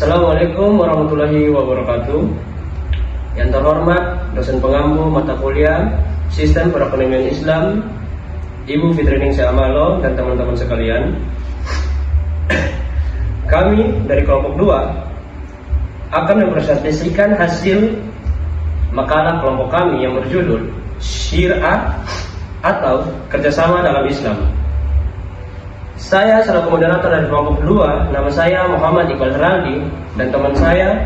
Assalamualaikum warahmatullahi wabarakatuh. Yang terhormat dosen pengampu mata kuliah Sistem Perekonomian Islam, Ibu Fitriningsih Amalo dan teman-teman sekalian. Kami dari kelompok 2 akan mempresentasikan hasil makalah kelompok kami yang berjudul Syir'ah atau Kerjasama dalam Islam. Saya selaku moderator dari kelompok 2, nama saya Muhammad Iqbal Heraldi dan teman saya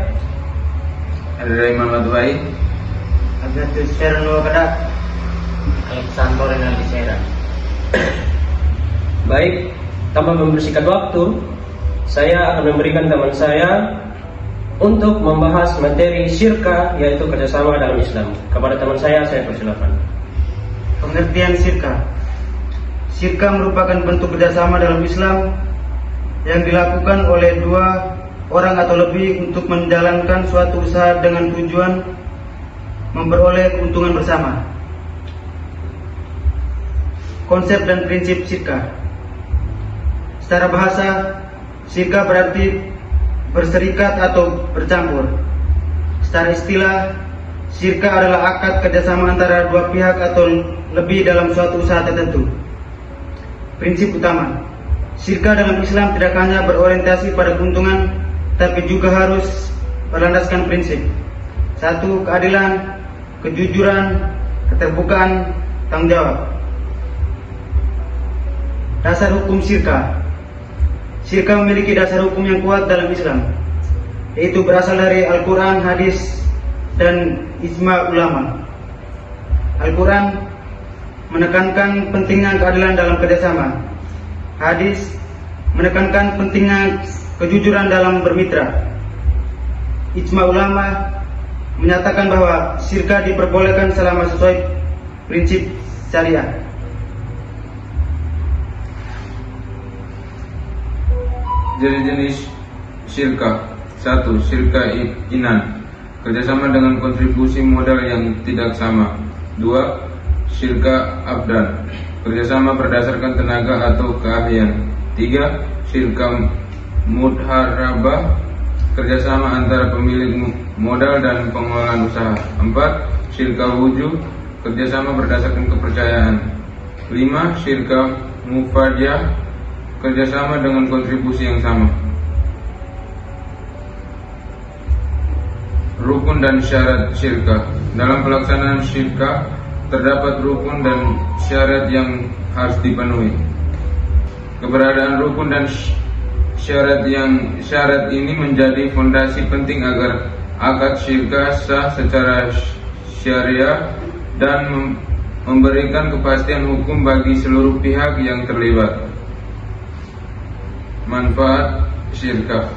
Iman Matuai, Abdul Serno Kedak, Alexander Renaldi Sera. Baik, tanpa membersihkan waktu, saya akan memberikan teman saya untuk membahas materi syirkah, yaitu kerjasama dalam Islam. Kepada teman saya persilakan. Pengertian syirkah. Syirkah merupakan bentuk kerjasama dalam Islam yang dilakukan oleh dua orang atau lebih untuk menjalankan suatu usaha dengan tujuan memperoleh keuntungan bersama. Konsep dan prinsip syirkah. Secara bahasa, syirkah berarti berserikat atau bercampur. Secara istilah, syirkah adalah akad kerjasama antara dua pihak atau lebih dalam suatu usaha tertentu. Prinsip utama, syirkah dalam Islam tidak hanya berorientasi pada keuntungan, tapi juga harus berlandaskan prinsip. 1. Keadilan, kejujuran, keterbukaan, tanggung jawab. Dasar hukum syirkah. Syirkah memiliki dasar hukum yang kuat dalam Islam, yaitu berasal dari Al-Quran, hadis, dan ijma ulama. Al-Quran menekankan pentingnya keadilan dalam kerjasama. Hadis menekankan pentingnya kejujuran dalam bermitra. Ijma ulama menyatakan bahwa syirkah diperbolehkan selama sesuai prinsip syariah. jenis syirkah. 1. Syirkah inan, kerjasama dengan kontribusi modal yang tidak sama. 2. Syirkah abdan, kerjasama berdasarkan tenaga atau keahlian. 3. Syirkah mudharabah, kerjasama antara pemilik modal dan pengelolaan usaha. 4. Syirkah wujud, kerjasama berdasarkan kepercayaan. 5. Syirkah mufadiyah, kerjasama dengan kontribusi yang sama. Rukun dan syarat syirkah. Dalam pelaksanaan syirkah terdapat rukun dan syarat yang harus dipenuhi. Keberadaan rukun dan syarat ini menjadi fondasi penting agar akad syirkah sah secara syariah dan memberikan kepastian hukum bagi seluruh pihak yang terlibat. Manfaat syirkah.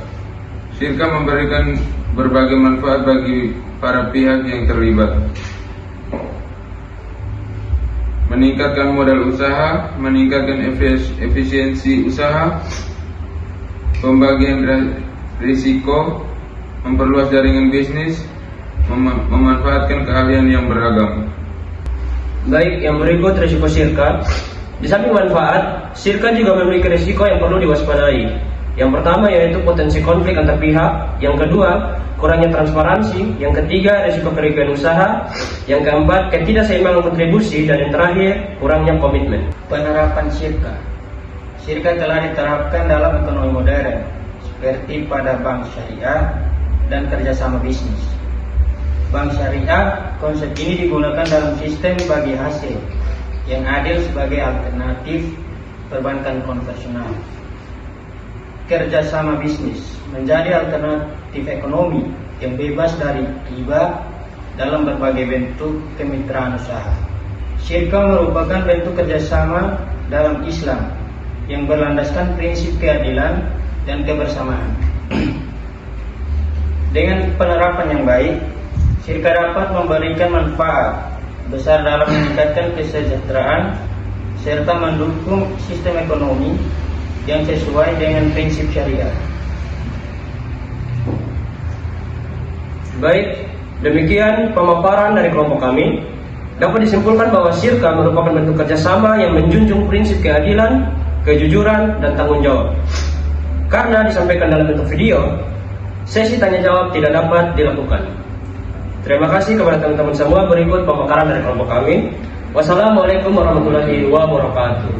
Syirkah memberikan berbagai manfaat bagi para pihak yang terlibat. Meningkatkan modal usaha, meningkatkan efisiensi usaha, pembagian risiko, memperluas jaringan bisnis, memanfaatkan keahlian yang beragam. Baik, yang berikut risiko syirkah. Di samping manfaat, syirkah juga memiliki risiko yang perlu diwaspadai. Yang pertama yaitu potensi konflik antar pihak. Yang kedua, kurangnya transparansi. Yang ketiga, risiko kerugian usaha. Yang keempat, ketidakseimbangan kontribusi. Dan yang terakhir, kurangnya komitmen. Penerapan syirkah. Syirkah telah diterapkan dalam ekonomi modern, seperti pada bank syariah dan kerjasama bisnis. Bank syariah, konsep ini digunakan dalam sistem bagi hasil yang adil sebagai alternatif perbankan konvensional. Kerjasama bisnis menjadi alternatif ekonomi yang bebas dari riba dalam berbagai bentuk kemitraan usaha. Syirkah merupakan bentuk kerjasama dalam Islam yang berlandaskan prinsip keadilan dan kebersamaan. Dengan penerapan yang baik, syirkah dapat memberikan manfaat besar dalam meningkatkan kesejahteraan serta mendukung sistem ekonomi yang sesuai dengan prinsip syariah. Baik, demikian pemaparan dari kelompok kami. Dapat disimpulkan bahwa syirkah merupakan bentuk kerjasama yang menjunjung prinsip keadilan, kejujuran, dan tanggung jawab. Karena disampaikan dalam bentuk video, sesi tanya jawab tidak dapat dilakukan. Terima kasih kepada teman-teman semua. Berikut pemekaran dari kelompok kami. Wassalamualaikum warahmatullahi wabarakatuh.